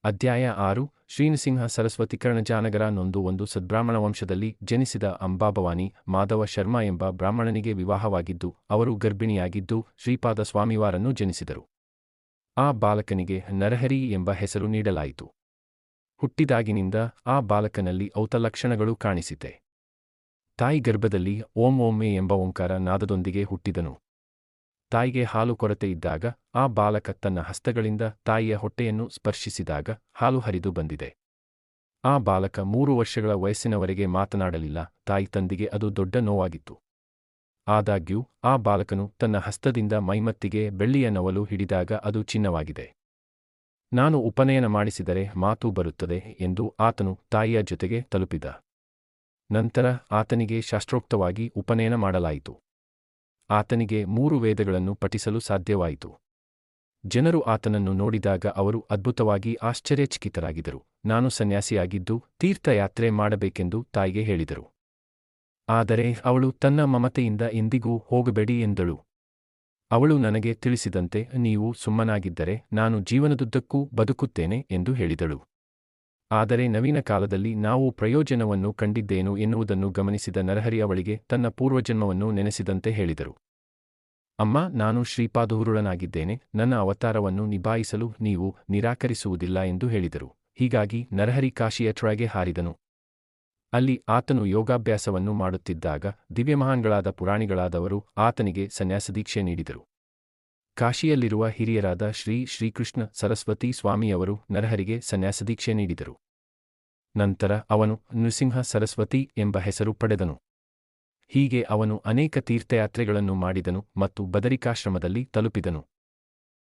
ಅಧ್ಯಾಯ 6 ಶ್ರೀನೃಸಿಂಹ ಸರಸ್ವತಿ ಕರ್ಣಜಾನಗರ ನೊಂದು ಒಂದು ಸದ್ಬ್ರಾಹ್ಮಣ ವಂಶದಲ್ಲಿ ಜನಿಸಿದ ಅಂಬಾಭವಾನಿ ಮಾಧವ ಶರ್ಮ ಎಂಬ ಬ್ರಾಹ್ಮಣನಿಗೆ ವಿವಾಹವಾಗಿದ್ದು ಅವರು ಗರ್ಭಿಣಿಯಾಗಿದ್ದು ಶ್ರೀಪಾದ ಸ್ವಾಮಿವಾರನ್ನು ಜನಿಸಿದರು. ಆ ಬಾಲಕನಿಗೆ ನರಹರಿ ಎಂಬ ಹೆಸರು ನೀಡಲಾಯಿತು. ಹುಟ್ಟಿದಾಗಿನಿಂದ ಆ ಬಾಲಕನಲ್ಲಿ ಔತಲಕ್ಷಣಗಳು ಕಾಣಿಸಿತೆ. ತಾಯಿ ಗರ್ಭದಲ್ಲಿ ಓಂ ಓಂ ಎಂಬ ಓಂಕಾರ ನಾದದೊಂದಿಗೆ ಹುಟ್ಟಿದನು. ತಾಯಿಗೆ ಹಾಲು ಕೊರತೆ ಇದ್ದಾಗ ಆ ಬಾಲಕ ತನ್ನ ಹಸ್ತಗಳಿಂದ ತಾಯಿಯ ಹೊಟ್ಟೆಯನ್ನು ಸ್ಪರ್ಶಿಸಿದಾಗ ಹಾಲು ಹರಿದು ಬಂದಿದೆ. ಆ ಬಾಲಕ 3 ವರ್ಷಗಳ ವಯಸ್ಸಿನವರೆಗೆ ಮಾತನಾಡಲಿಲ್ಲ. ತಾಯಿ ತಂದೆಗೆ ಅದು ದೊಡ್ಡ ನೋವಾಗಿತ್ತು. ಆದಾಗ್ಯೂ ಆ ಬಾಲಕನು ತನ್ನ ಹಸ್ತದಿಂದ ಮೈಮತ್ತಿಗೆ ಬೆಳ್ಳಿಯ ನವಲು ಹಿಡಿದಾಗ ಅದು ಚಿನ್ನವಾಗಿದೆ. ನಾನು ಉಪನಯನ ಮಾಡಿಸಿದರೆ ಮಾತು ಬರುತ್ತದೆ ಎಂದು ಆತನು ತಾಯಿಯ ಜೊತೆಗೆ ತಲುಪಿದ. ನಂತರ ಆತನಿಗೆ ಶಾಸ್ತ್ರೋಕ್ತವಾಗಿ ಉಪನಯನ ಮಾಡಲಾಯಿತು. ಆತನಿಗೆ 3 ವೇದಗಳನ್ನು ಪಠಿಸಲು ಸಾಧ್ಯವಾಯಿತು. ಜನರು ಆತನನ್ನು ನೋಡಿದಾಗ ಅವರು ಅದ್ಭುತವಾಗಿ ಆಶ್ಚರ್ಯಚಕಿತರಾಗಿದ್ದರು. ನಾನು ಸನ್ಯಾಸಿಯಾಗಿದ್ದು ತೀರ್ಥಯಾತ್ರೆ ಮಾಡಬೇಕೆಂದು ತಾಯಿಗೆ ಹೇಳಿದರು. ಆದರೆ ಅವಳು ತನ್ನ ಮಮತೆಯಿಂದ ಎಂದಿಗೂ ಹೋಗಬೇಡಿ ಎಂದಳು. ಅವಳು ನನಗೆ ತಿಳಿಸಿದಂತೆ ನೀವು ಸುಮ್ಮನಾಗಿದ್ದರೆ ನಾನು ಜೀವನದುದ್ದಕ್ಕೂ ಬದುಕುತ್ತೇನೆ ಎಂದು ಹೇಳಿದಳು. ಆದರೆ ನವೀನ ಕಾಲದಲ್ಲಿ ನಾವು ಪ್ರಯೋಜನವನ್ನು ಕಂಡಿದ್ದೇನು ಎನ್ನುವುದನ್ನು ಗಮನಿಸಿದ ನರಹರಿ ಅವಳಿಗೆ ತನ್ನ ಪೂರ್ವಜನ್ಮವನ್ನು ನೆನೆಸಿದಂತೆ ಹೇಳಿದರು. ಅಮ್ಮ, ನಾನು ಶ್ರೀಪಾದಹುರುಳನಾಗಿದ್ದೇನೆ. ನನ್ನ ಅವತಾರವನ್ನು ನಿಭಾಯಿಸಲು ನೀವು ನಿರಾಕರಿಸುವುದಿಲ್ಲ ಎಂದು ಹೇಳಿದರು. ಹೀಗಾಗಿ ನರಹರಿ ಕಾಶಿಯಟ್ರಾಗೆ ಹಾರಿದನು. ಅಲ್ಲಿ ಆತನು ಯೋಗಾಭ್ಯಾಸವನ್ನು ಮಾಡುತ್ತಿದ್ದಾಗ ದಿವ್ಯಮಹಾನ್ಗಳಾದ ಪುರಾಣಿಗಳಾದವರು ಆತನಿಗೆ ಸನ್ಯಾಸದೀಕ್ಷೆ ನೀಡಿದರು. ಕಾಶಿಯಲ್ಲಿರುವ ಹಿರಿಯರಾದ ಶ್ರೀಕೃಷ್ಣ ಸರಸ್ವತಿ ಸ್ವಾಮಿಯವರು ನರಹರಿಗೆ ಸನ್ಯಾಸದೀಕ್ಷೆ ನೀಡಿದರು. ನಂತರ ಅವನು ನೃಸಿಂಹ ಸರಸ್ವತಿ ಎಂಬ ಹೆಸರು ಪಡೆದನು. ಹೀಗೆ ಅವನು ಅನೇಕ ತೀರ್ಥಯಾತ್ರೆಗಳನ್ನು ಮಾಡಿದನು ಮತ್ತು ಬದರಿಕಾಶ್ರಮದಲ್ಲಿ ತಲುಪಿದನು.